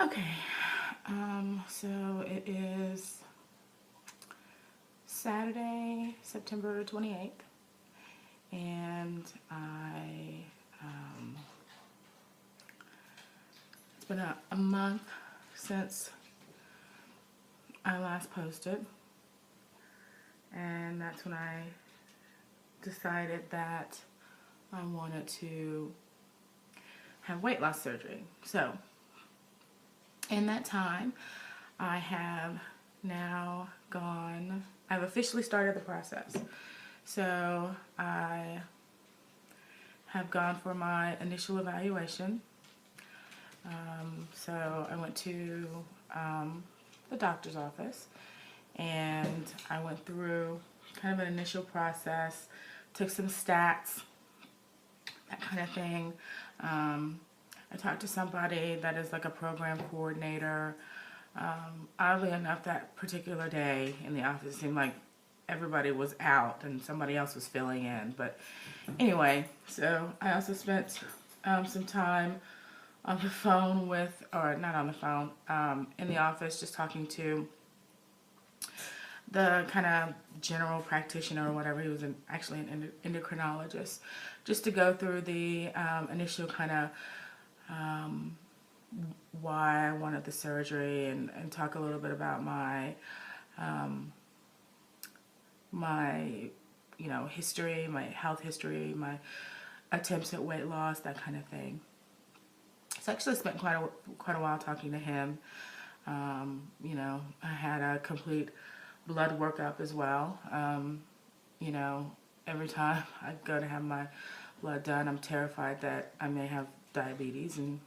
Okay, so it is Saturday, September 28th, and it's been a month since I last posted, and that's when I decided that I wanted to have weight loss surgery. So, in that time, I've officially started the process. So I have gone for my initial evaluation. So I went to the doctor's office and I went through kind of an initial process, took some stats, that kind of thing. I talked to somebody that is like a program coordinator. Oddly enough, that particular day in the office, it seemed like everybody was out and somebody else was filling in. But anyway, so I also spent some time on the phone with, or not on the phone, in the office, just talking to the kind of general practitioner or whatever. He was actually an endocrinologist, just to go through the initial kind of why I wanted the surgery and talk a little bit about my history, my health history, my attempts at weight loss, that kind of thing. So I actually spent quite a while talking to him. I had a complete blood workup as well. Every time I go to have my blood done, I'm terrified that I may have diabetes, and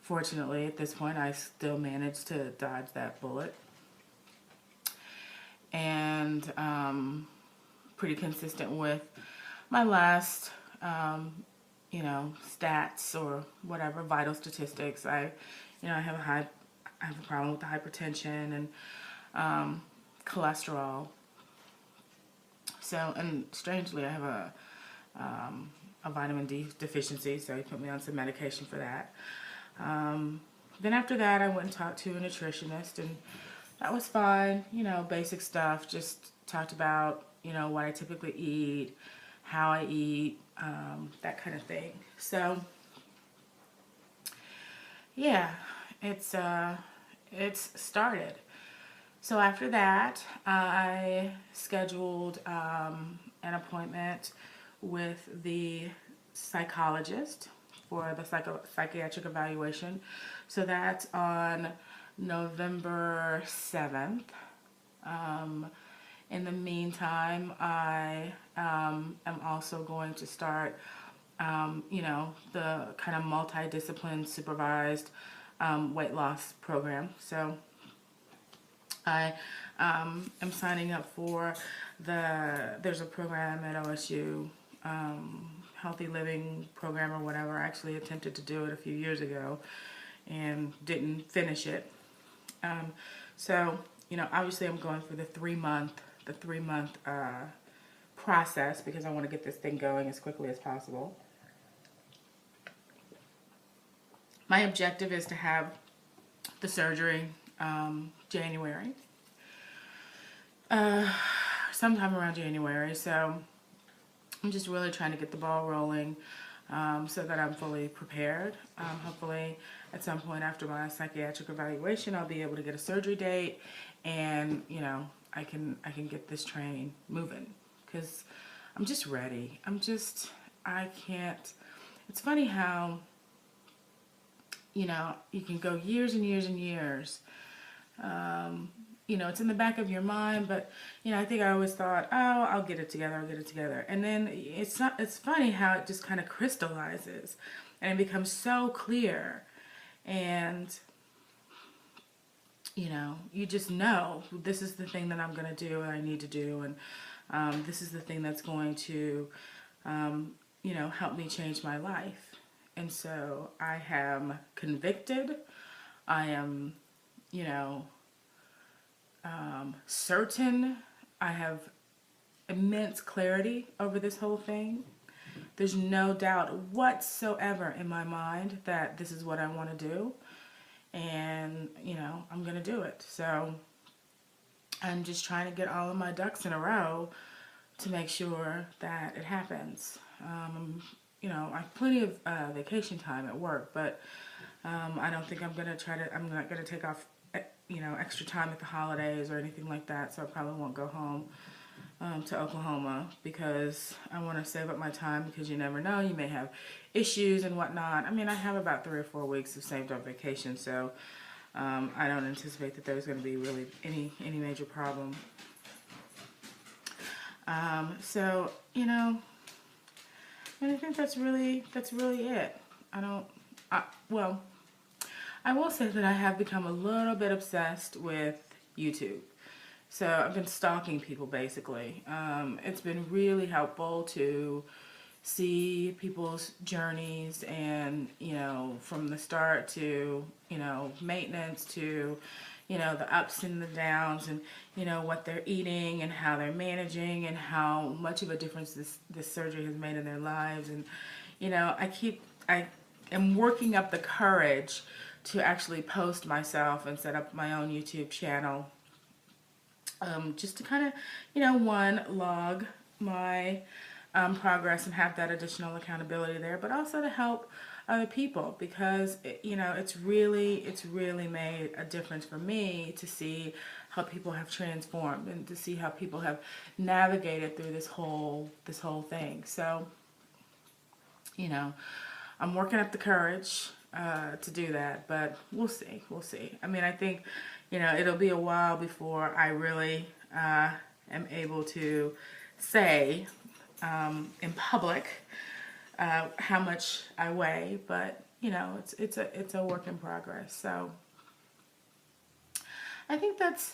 fortunately at this point I still managed to dodge that bullet. And pretty consistent with my last stats or whatever, vital statistics. I have a problem with the hypertension and cholesterol. So, and strangely, I have a vitamin D deficiency, so he put me on some medication for that. Then after that, I went and talked to a nutritionist, and that was fine. Basic stuff. Just talked about what I typically eat, how I eat, that kind of thing. So yeah, it's started. So after that, I scheduled an appointment with the psychologist for the psychiatric evaluation. So that's on November 7th. In the meantime, I am also going to start, the kind of multidiscipline supervised weight loss program. So I am signing up for there's a program at OSU, Healthy Living Program or whatever. I actually attempted to do it a few years ago and didn't finish it. So, obviously I'm going for the 3-month process because I want to get this thing going as quickly as possible. My objective is to have the surgery January, sometime around January. So I'm just really trying to get the ball rolling so that I'm fully prepared. Hopefully at some point after my psychiatric evaluation, I'll be able to get a surgery date, and I can get this train moving because I'm just ready. I can't. It's funny how you can go years and years and years. It's in the back of your mind, but I think I always thought, oh, I'll get it together. And then it's funny how it just kind of crystallizes and it becomes so clear. And you just know this is the thing that I'm going to do and I need to do, and this is the thing that's going to help me change my life. And so I am convicted. I am certain. I have immense clarity over this whole thing. there's no doubt whatsoever in my mind that this is what I want to do. And, you know, I'm going to do it. So I'm just trying to get all of my ducks in a row to make sure that it happens. You know, I have plenty of vacation time at work, but I don't think I'm not going to take off, you know, extra time at the holidays or anything like that. So I probably won't go home to Oklahoma because I want to save up my time, because you never know, you may have issues and whatnot. I mean, I have about 3 or 4 weeks of saved up vacation, so I don't anticipate that there's going to be really any major problem. So, you know, and I think that's really it. Well, I will say that I have become a little bit obsessed with YouTube. So I've been stalking people, basically. It's been really helpful to see people's journeys, and, you know, from the start to, you know, maintenance to, you know, the ups and the downs, and, you know, what they're eating and how they're managing and how much of a difference this surgery has made in their lives. And, you know, I am working up the courage to actually post myself and set up my own YouTube channel. Just to kind of, you know, log my progress and have that additional accountability there, but also to help other people, because you know, it's really made a difference for me to see how people have transformed and to see how people have navigated through this whole thing. So, you know, I'm working up the courage to do that, but we'll see. I mean, I think, you know, it'll be a while before I really am able to say in public how much I weigh, but you know, it's a work in progress. So I think that's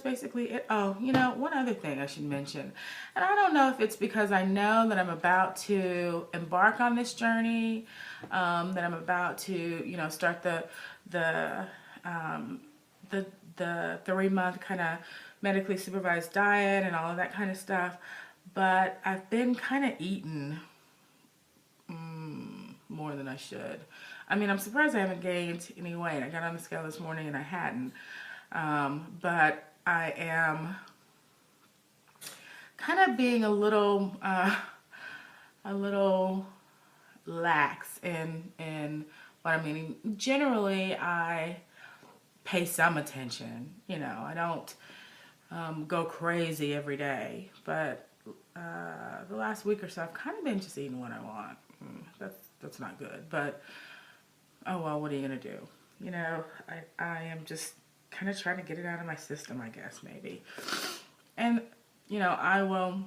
basically it. Oh, you know, one other thing I should mention, and I don't know if it's because I know that I'm about to embark on this journey, that I'm about to, you know, start the 3-month kind of medically supervised diet and all of that kind of stuff, but I've been kind of eating more than I should. I mean, I'm surprised I haven't gained any weight. I got on the scale this morning and I hadn't. But I am kind of being a little lax in what I mean. Generally, I pay some attention. You know, I don't go crazy every day, but the last week or so, I've kind of been just eating what I want. That's not good, but oh well, what are you gonna do? You know, I am just kind of trying to get it out of my system, I guess, maybe. And, you know, I will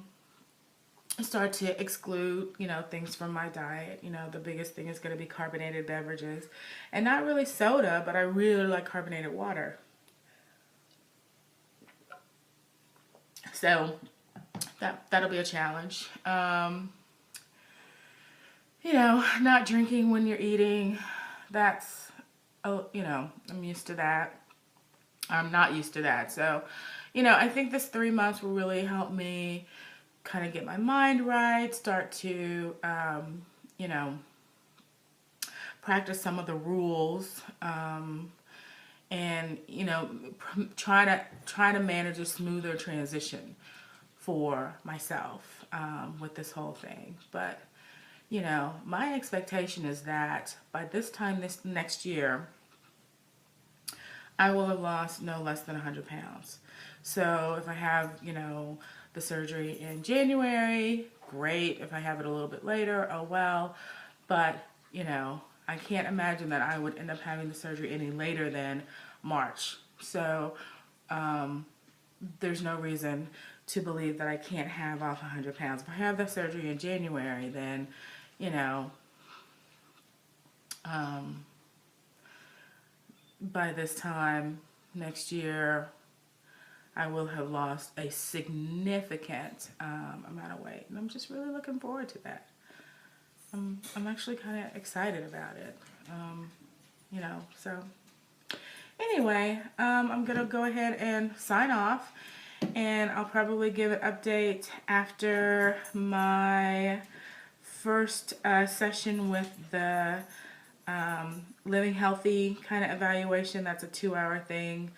start to exclude, you know, things from my diet. You know, the biggest thing is going to be carbonated beverages. And not really soda, but I really like carbonated water. So, that'll be a challenge. You know, not drinking when you're eating, that's, you know, I'm used to that. I'm not used to that. So, you know, I think this 3 months will really help me kind of get my mind right, start to, you know, practice some of the rules, and, you know, try to manage a smoother transition for myself with this whole thing. But, you know, my expectation is that by this time this next year, I will have lost no less than 100 pounds. So if I have, you know, the surgery in January, great. If I have it a little bit later, oh well. But, you know, I can't imagine that I would end up having the surgery any later than March. So there's no reason to believe that I can't have off 100 pounds. If I have the surgery in January, then, you know, by this time next year, I will have lost a significant amount of weight. And I'm just really looking forward to that. I'm actually kind of excited about it. You know, so anyway, I'm going to go ahead and sign off. And I'll probably give an update after my first session with the Living Healthy kind of evaluation. That's a 2-hour thing,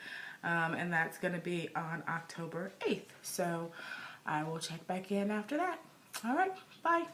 and that's going to be on October 8th. So I will check back in after that. All right, bye.